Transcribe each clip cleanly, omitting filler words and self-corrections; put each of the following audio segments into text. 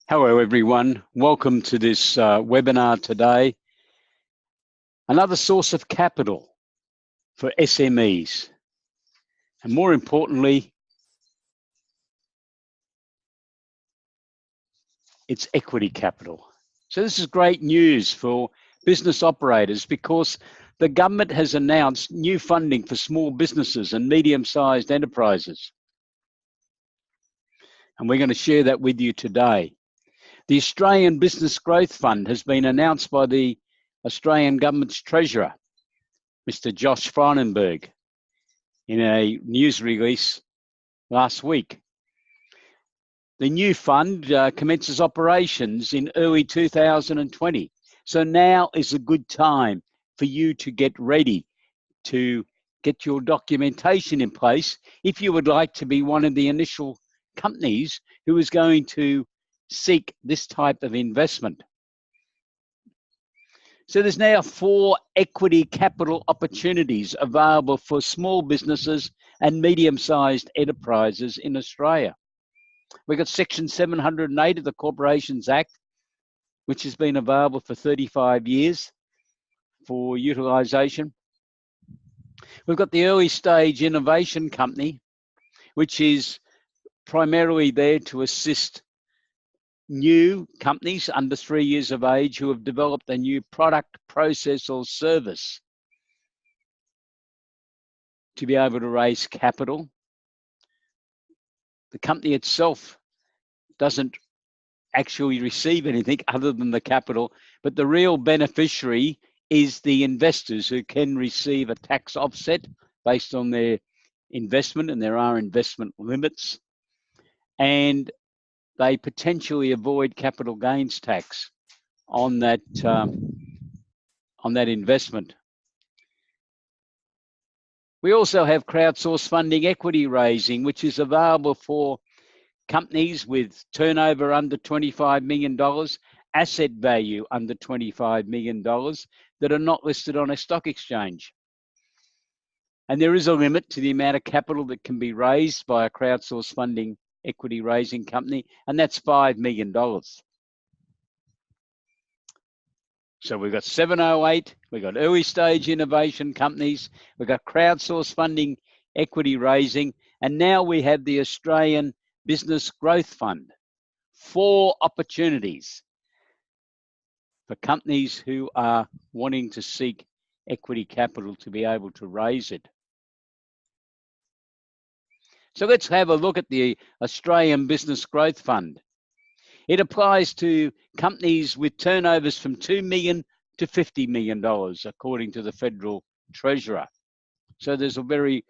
Hello everyone, welcome to this webinar today. Another source of capital for SMEs, and more importantly, it's equity capital. So this is great news for business operators because the government has announced new funding for small businesses and medium-sized enterprises. And we're going to share that with you today. The Australian Business Growth Fund has been announced by the Australian Government's Treasurer, Mr. Josh Frydenberg, in a news release last week. The new fund commences operations in early 2020. So now is a good time for you to get ready to get your documentation in place if you would like to be one of the initial companies who is going to seek this type of investment. So there's now 4 equity capital opportunities available for small businesses and medium-sized enterprises in Australia. We've got Section 708 of the Corporations Act, which has been available for 35 years for utilisation. We've got the Early Stage Innovation Company, which is primarily there to assist new companies under 3 years of age who have developed a new product, process or service to be able to raise capital. The company itself doesn't actually receive anything other than the capital, but the real beneficiary is the investors who can receive a tax offset based on their investment, and there are investment limits, and they potentially avoid capital gains tax on that investment. We also have crowdsourced funding equity raising, which is available for companies with turnover under $25 million, asset value under $25 million that are not listed on a stock exchange. And there is a limit to the amount of capital that can be raised by a crowdsourced funding equity raising company, and that's $5 million. So we've got 708, we've got early stage innovation companies, we've got crowdsourced funding equity raising, and now we have the Australian Business Growth Fund. 4 opportunities for companies who are wanting to seek equity capital to be able to raise it. So let's have a look at the Australian Business Growth Fund. It applies to companies with turnovers from $2 million to $50 million, according to the Federal Treasurer. So there's a very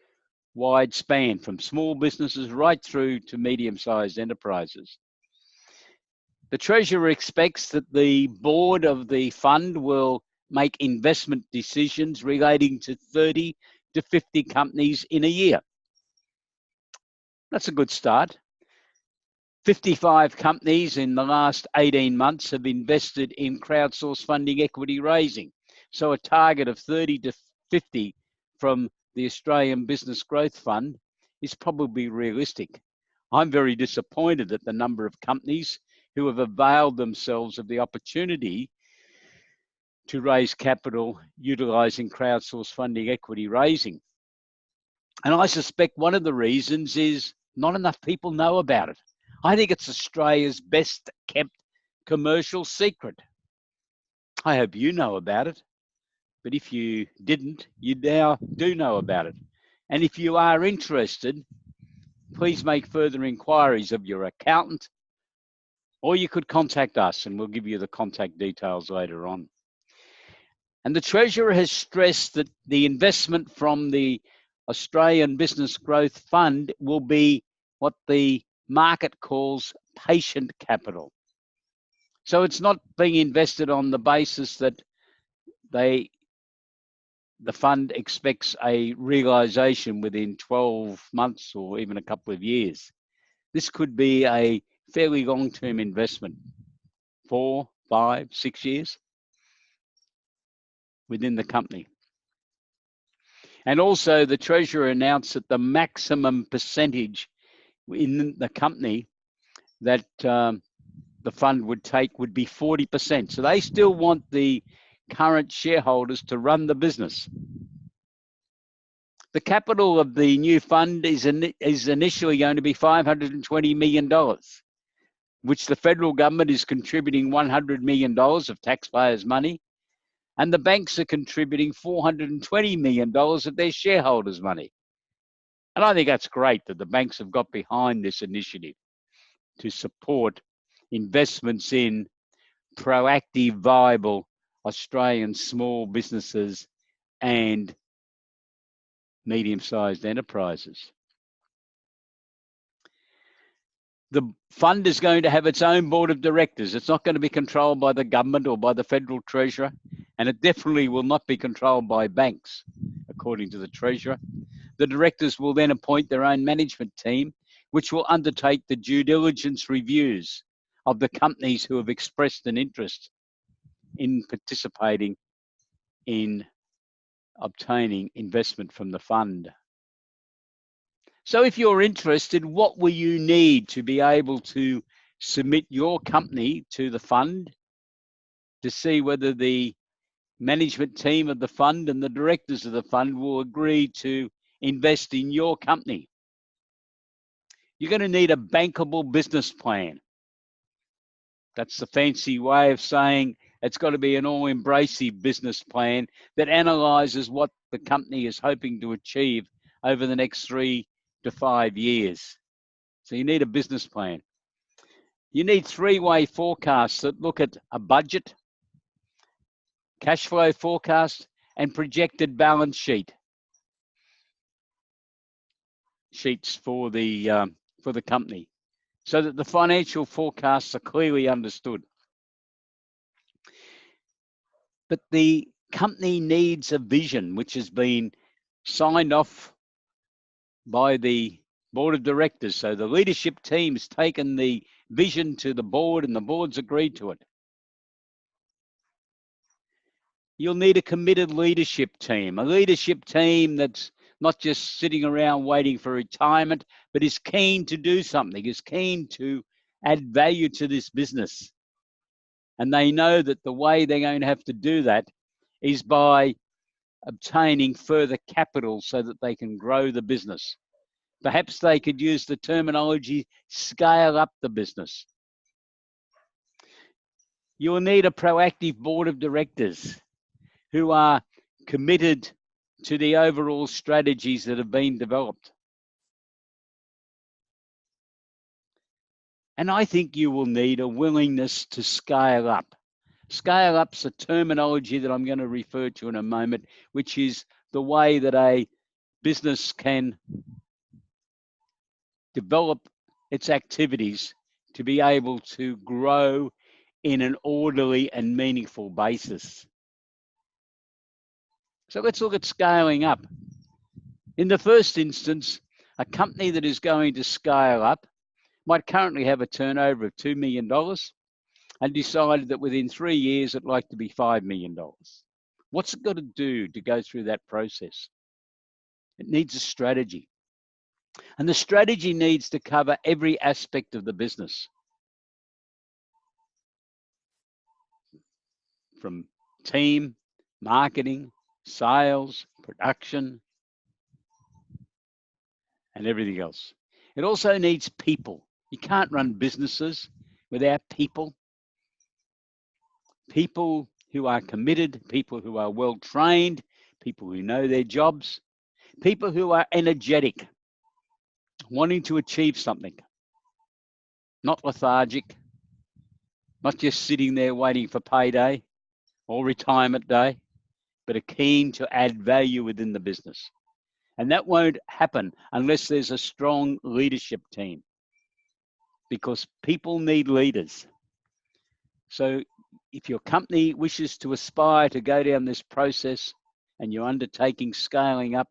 wide span from small businesses right through to medium-sized enterprises. The Treasurer expects that the board of the fund will make investment decisions relating to 30 to 50 companies in a year. That's a good start. 55 companies in the last 18 months have invested in crowdsourced funding equity raising. So a target of 30 to 50 from the Australian Business Growth Fund is probably realistic. I'm very disappointed at the number of companies who have availed themselves of the opportunity to raise capital utilising crowdsourced funding equity raising. And I suspect one of the reasons is not enough people know about it. I think it's Australia's best kept commercial secret. I hope you know about it, but if you didn't, you now do know about it. And if you are interested, please make further inquiries of your accountant, or you could contact us and we'll give you the contact details later on. And the Treasurer has stressed that the investment from the Australian Business Growth Fund will be what the market calls patient capital. So it's not being invested on the basis that the fund expects a realisation within 12 months or even a couple of years. This could be a fairly long-term investment, 4, 5, 6 years within the company. And also the Treasurer announced that the maximum percentage in the company that the fund would take would be 40%. So they still want the current shareholders to run the business. The capital of the new fund is initially going to be $520 million, which the federal government is contributing $100 million of taxpayers' money, and the banks are contributing $420 million of their shareholders' money. And I think that's great that the banks have got behind this initiative to support investments in proactive, viable Australian small businesses and medium-sized enterprises. The fund is going to have its own board of directors. It's not going to be controlled by the government or by the federal treasurer, and it definitely will not be controlled by banks, according to the treasurer. The directors will then appoint their own management team, which will undertake the due diligence reviews of the companies who have expressed an interest in participating in obtaining investment from the fund. So if you're interested, what will you need to be able to submit your company to the fund to see whether the management team of the fund and the directors of the fund will agree to invest in your company? You're going to need a bankable business plan. That's the fancy way of saying it's got to be an all-embracing business plan that analyzes what the company is hoping to achieve over the next 3 to 5 years. So you need a business plan. You need three-way forecasts that look at a budget, cash flow forecast, and projected balance sheets for the company, so that the financial forecasts are clearly understood. But the company needs a vision which has been signed off by the board of directors. So the leadership team's taken the vision to the board and the board's agreed to it. You'll need a committed leadership team, a leadership team that's not just sitting around waiting for retirement, but is keen to do something, is keen to add value to this business. And they know that the way they're going to have to do that is by obtaining further capital so that they can grow the business. Perhaps they could use the terminology, scale up the business. You'll need a proactive board of directors who are committed to the overall strategies that have been developed. And I think you will need a willingness to scale up. Scale up's a terminology that I'm going to refer to in a moment, which is the way that a business can develop its activities to be able to grow in an orderly and meaningful basis. So let's look at scaling up. In the first instance, a company that is going to scale up might currently have a turnover of $2 million and decided that within 3 years it'd like to be $5 million. What's it got to do to go through that process? It needs a strategy. And the strategy needs to cover every aspect of the business, from team, marketing, sales, production, and everything else. It also needs people. You can't run businesses without people. People who are committed, people who are well trained, people who know their jobs, people who are energetic, wanting to achieve something, not lethargic, not just sitting there waiting for payday or retirement day, but are keen to add value within the business. And that won't happen unless there's a strong leadership team, because people need leaders. So if your company wishes to aspire to go down this process and you're undertaking scaling up,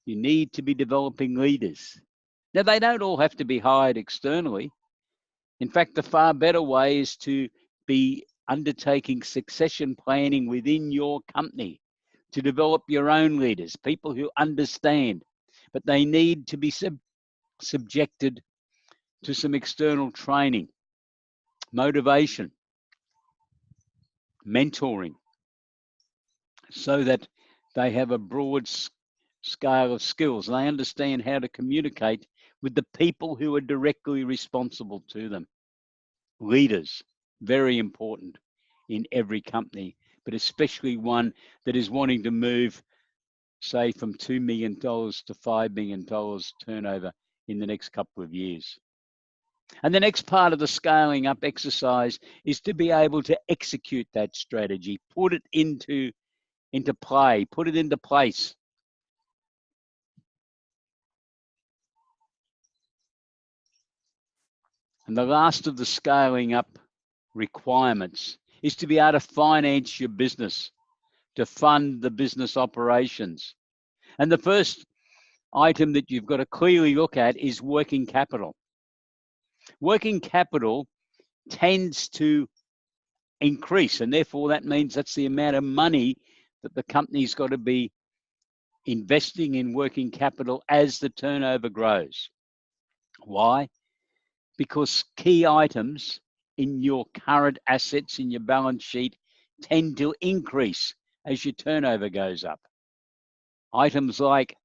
you need to be developing leaders. Now, they don't all have to be hired externally. In fact, the far better way is to be undertaking succession planning within your company to develop your own leaders, people who understand, but they need to be subjected to some external training. motivation, mentoring, so that they have a broad scale of skills and they understand how to communicate with the people who are directly responsible to them. Leaders, very important in every company, but especially one that is wanting to move, say, from $2 million to $5 million turnover in the next couple of years. And the next part of the scaling up exercise is to be able to execute that strategy, put it into play, put it into place. And the last of the scaling up requirements is to be able to finance your business, to fund the business operations. And the first item that you've got to clearly look at is working capital. Working capital tends to increase, and therefore that means that's the amount of money that the company's got to be investing in working capital as the turnover grows. Why? Because key items in your current assets in your balance sheet tend to increase as your turnover goes up. Items like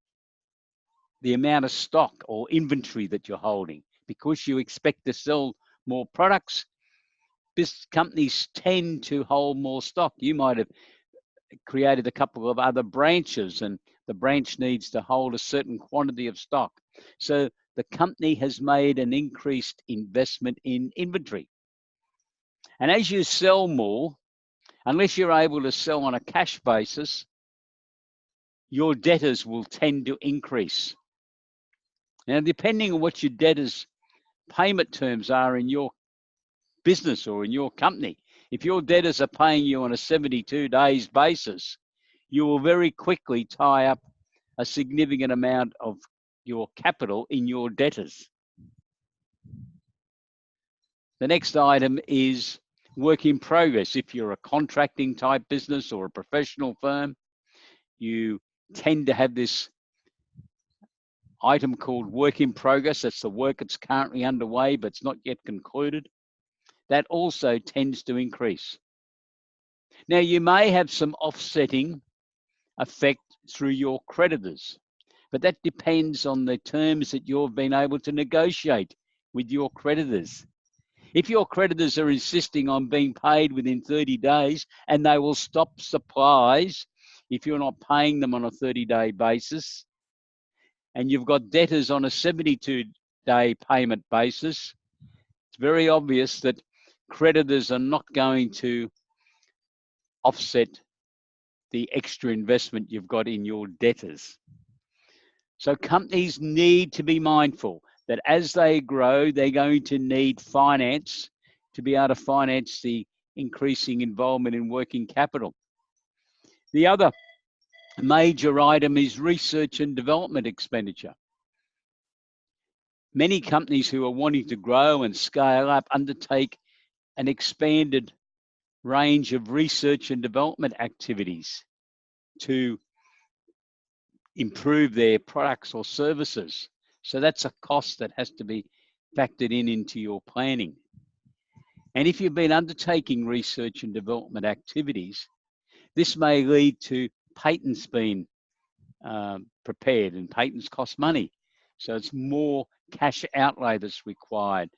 the amount of stock or inventory that you're holding, because you expect to sell more products, business companies tend to hold more stock. You might have created a couple of other branches and the branch needs to hold a certain quantity of stock. So the company has made an increased investment in inventory. And as you sell more, unless you're able to sell on a cash basis, your debtors will tend to increase. Now, depending on what your debtors' payment terms are in your business or in your company, if your debtors are paying you on a 72 days basis, you will very quickly tie up a significant amount of your capital in your debtors. The next item is work in progress. If you're a contracting type business or a professional firm, you tend to have this item called work in progress. That's the work that's currently underway, but it's not yet concluded. That also tends to increase. Now, you may have some offsetting effect through your creditors, but that depends on the terms that you've been able to negotiate with your creditors. If your creditors are insisting on being paid within 30 days and they will stop supplies if you're not paying them on a 30-day basis, and you've got debtors on a 72-day payment basis, it's very obvious that creditors are not going to offset the extra investment you've got in your debtors. So companies need to be mindful that as they grow, they're going to need finance to be able to finance the increasing involvement in working capital. The other major item is research and development expenditure. Many companies who are wanting to grow and scale up undertake an expanded range of research and development activities to improve their products or services. So that's a cost that has to be factored into your planning. And if you've been undertaking research and development activities, this may lead to patents being prepared, and patents cost money. So it's more cash outlay that's required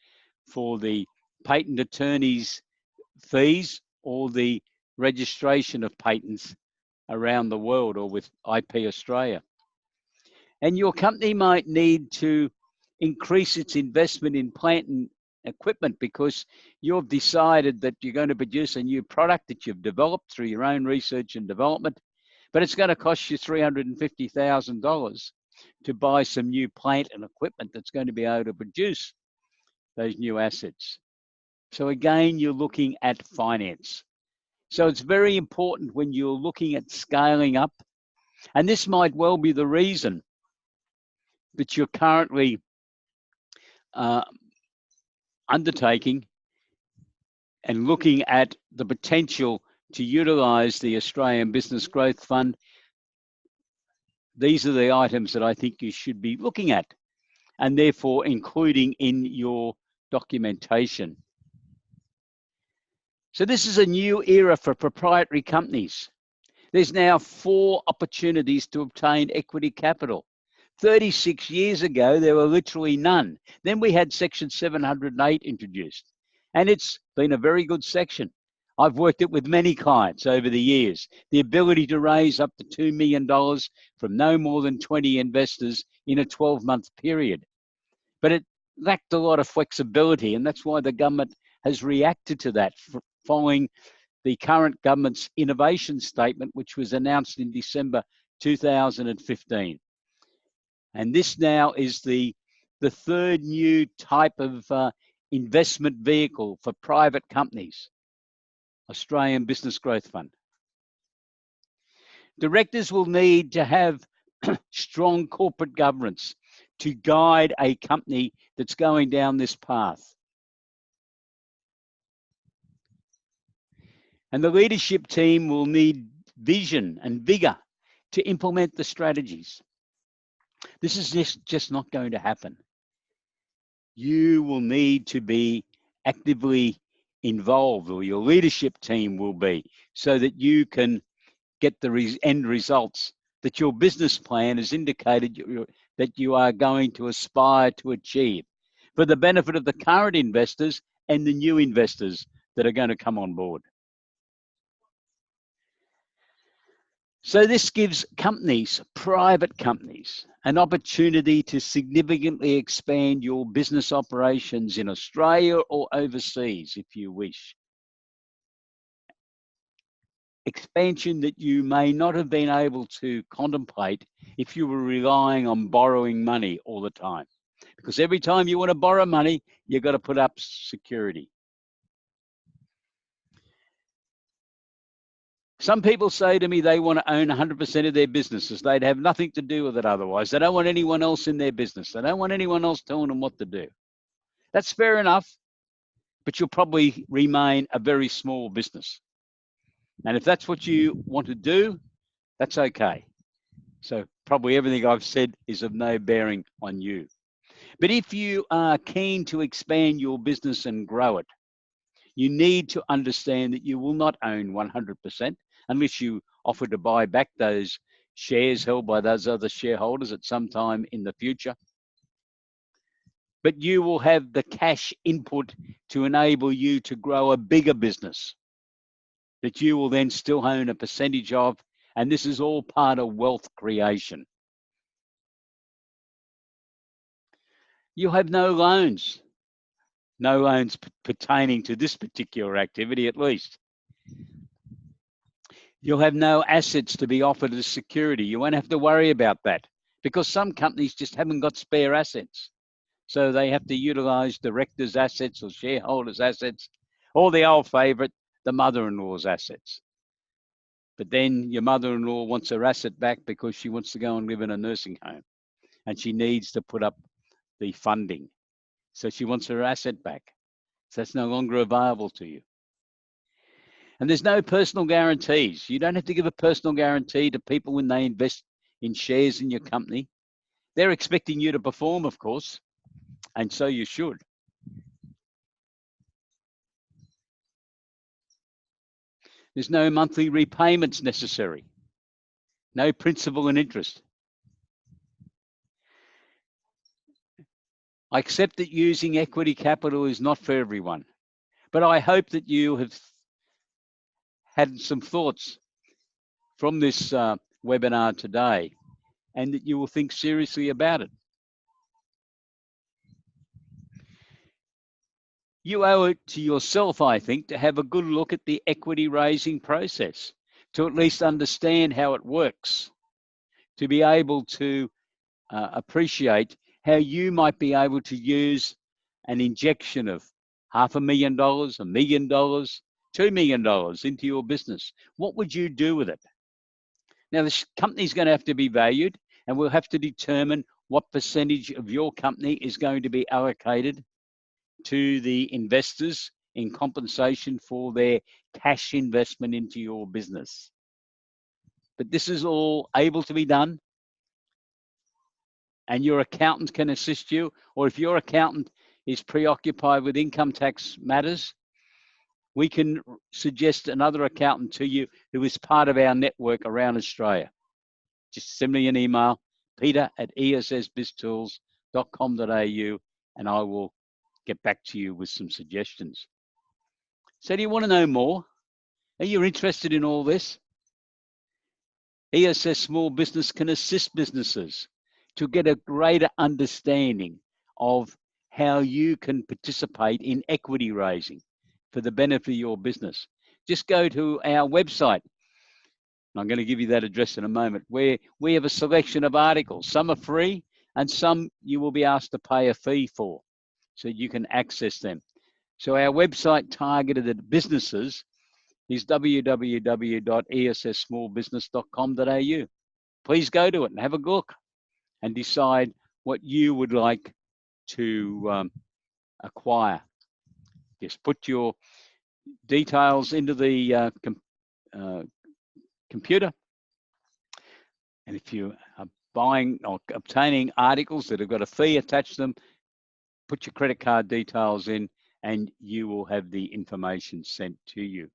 for the patent attorney's fees or the registration of patents around the world or with IP Australia. And your company might need to increase its investment in plant and equipment because you've decided that you're going to produce a new product that you've developed through your own research and development, but it's going to cost you $350,000 to buy some new plant and equipment that's going to be able to produce those new assets. So again, you're looking at finance. So it's very important when you're looking at scaling up, and this might well be the reason that you're currently undertaking and looking at the potential to utilise the Australian Business Growth Fund. These are the items that I think you should be looking at and therefore including in your documentation. So this is a new era for proprietary companies. There's now 4 opportunities to obtain equity capital. 36 years ago, there were literally none. Then we had Section 708 introduced, and it's been a very good section. I've worked it with many clients over the years. The ability to raise up to $2 million from no more than 20 investors in a 12-month period. But it lacked a lot of flexibility, and that's why the government has reacted to that following the current government's innovation statement, which was announced in December 2015. And this now is the third new type of investment vehicle for private companies, Australian Business Growth Fund. Directors will need to have strong corporate governance to guide a company that's going down this path. And the leadership team will need vision and vigor to implement the strategies. This is just not going to happen. You will need to be actively involved, or your leadership team will be, so that you can get the end results that your business plan has indicated that you are going to aspire to achieve for the benefit of the current investors and the new investors that are going to come on board. So this gives companies, private companies, an opportunity to significantly expand your business operations in Australia or overseas, if you wish. Expansion that you may not have been able to contemplate if you were relying on borrowing money all the time. Because every time you want to borrow money, you've got to put up security. Some people say to me they want to own 100% of their businesses. They'd have nothing to do with it otherwise. They don't want anyone else in their business. They don't want anyone else telling them what to do. That's fair enough, but you'll probably remain a very small business. And if that's what you want to do, that's okay. So probably everything I've said is of no bearing on you. But if you are keen to expand your business and grow it, you need to understand that you will not own 100% unless you offer to buy back those shares held by those other shareholders at some time in the future. But you will have the cash input to enable you to grow a bigger business that you will then still own a percentage of, and this is all part of wealth creation. You'll have no loans pertaining to this particular activity at least. You'll have no assets to be offered as security. You won't have to worry about that because some companies just haven't got spare assets. So they have to utilize directors' assets or shareholders' assets, or the old favorite, the mother-in-law's assets. But then your mother-in-law wants her asset back because she wants to go and live in a nursing home and she needs to put up the funding. So she wants her asset back. So that's no longer available to you. And there's no personal guarantees. You don't have to give a personal guarantee to people when they invest in shares in your company. They're expecting you to perform, of course, and so you should. There's no monthly repayments necessary. No principal and interest. I accept that using equity capital is not for everyone, but I hope that you have had some thoughts from this webinar today and that you will think seriously about it. You owe it to yourself, I think, to have a good look at the equity raising process, to at least understand how it works, to be able to appreciate how you might be able to use an injection of $500,000, $1 million, $2 million into your business. What would you do with it? Now, this company is going to have to be valued, and we'll have to determine what percentage of your company is going to be allocated to the investors in compensation for their cash investment into your business. But this is all able to be done, and your accountant can assist you, or if your accountant is preoccupied with income tax matters, we can suggest another accountant to you who is part of our network around Australia. Just send me an email, peter@essbiztools.com.au, and I will get back to you with some suggestions. So do you want to know more? Are you interested in all this? ESS Small Business can assist businesses to get a greater understanding of how you can participate in equity raising for the benefit of your business. Just go to our website. I'm going to give you that address in a moment, where we have a selection of articles. Some are free and some you will be asked to pay a fee for, so you can access them. So our website targeted at businesses is www.esssmallbusiness.com.au. Please go to it and have a look and decide what you would like to acquire. Just put your details into the computer, and if you are buying or obtaining articles that have got a fee attached to them, put your credit card details in and you will have the information sent to you.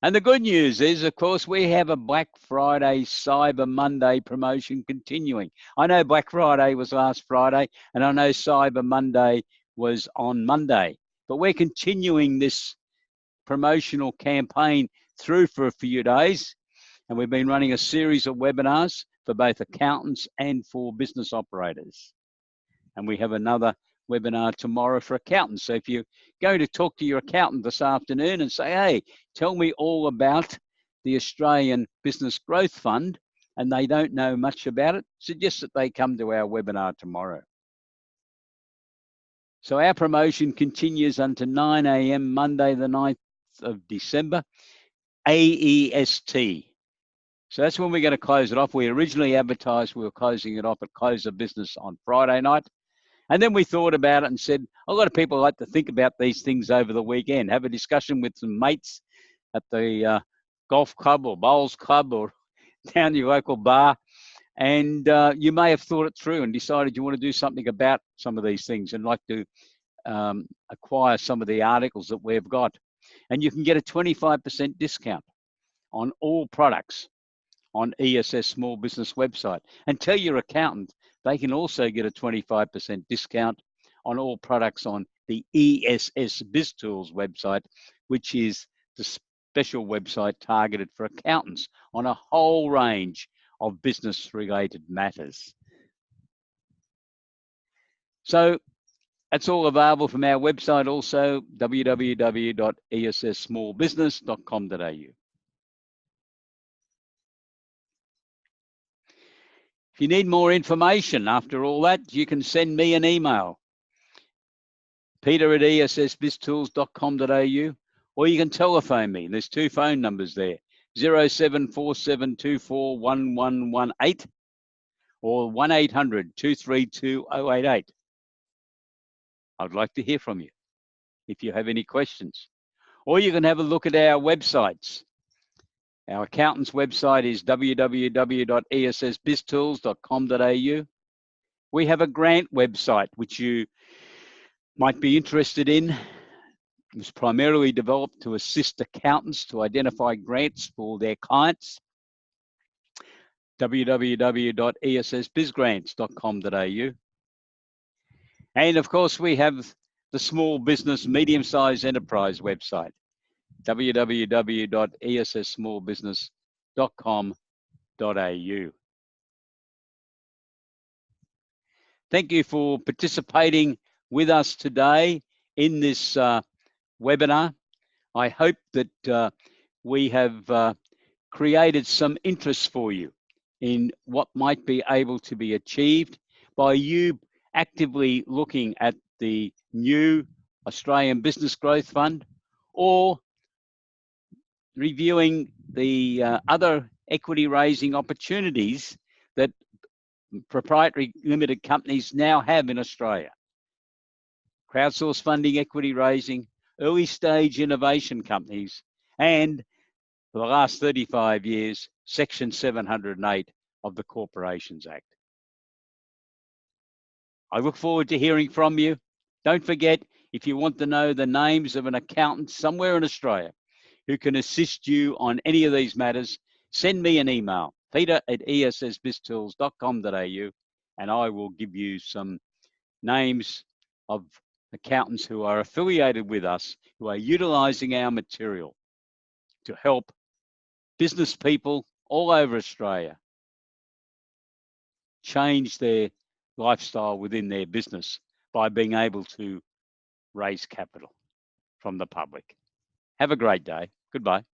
And the good news is, of course, we have a Black Friday, Cyber Monday promotion continuing. I know Black Friday was last Friday, and I know Cyber Monday was on Monday, but we're continuing this promotional campaign through for a few days, and we've been running a series of webinars for both accountants and for business operators. And we have another webinar tomorrow for accountants. So if you go to talk to your accountant this afternoon and say, hey, tell me all about the Australian Business Growth Fund, and they don't know much about it, suggest that they come to our webinar tomorrow. So our promotion continues until 9 a.m. Monday, the 9th of December, AEST. So that's when we're going to close it off. We originally advertised we were closing it off at close of business on Friday night. And then we thought about it and said, a lot of people like to think about these things over the weekend, have a discussion with some mates at the golf club or bowls club or down your local bar. And you may have thought it through and decided you want to do something about some of these things and like to acquire some of the articles that we've got. And you can get a 25% discount on all products on ESS Small Business website. And tell your accountant they can also get a 25% discount on all products on the ESS BIZTOOLS website, which is the special website targeted for accountants on a whole range of business-related matters. So that's all available from our website also, www.esssmallbusiness.com.au. If you need more information after all that, you can send me an email, peter@essbiztools.com.au, or you can telephone me. There's two phone numbers there, 0747241118 or 1800-232-088. I'd like to hear from you if you have any questions. Or you can have a look at our websites. Our accountant's website is www.essbiztools.com.au. We have a grant website, which you might be interested in. It was primarily developed to assist accountants to identify grants for their clients. www.essbizgrants.com.au. And of course, we have the small business, medium-sized enterprise website, www.esssmallbusiness.com.au. Thank you for participating with us today in this webinar. I hope that we have created some interest for you in what might be able to be achieved by you actively looking at the new Australian Business Growth Fund or reviewing the other equity raising opportunities that proprietary limited companies now have in Australia. Crowdsource funding, equity raising, early stage innovation companies, and for the last 35 years, Section 708 of the Corporations Act. I look forward to hearing from you. Don't forget, If you want to know the names of an accountant somewhere in Australia who can assist you on any of these matters, send me an email, peter@essbiztools.com.au, and I will give you some names of accountants who are affiliated with us, who are utilizing our material to help business people all over Australia change their lifestyle within their business by being able to raise capital from the public. Have a great day. Goodbye.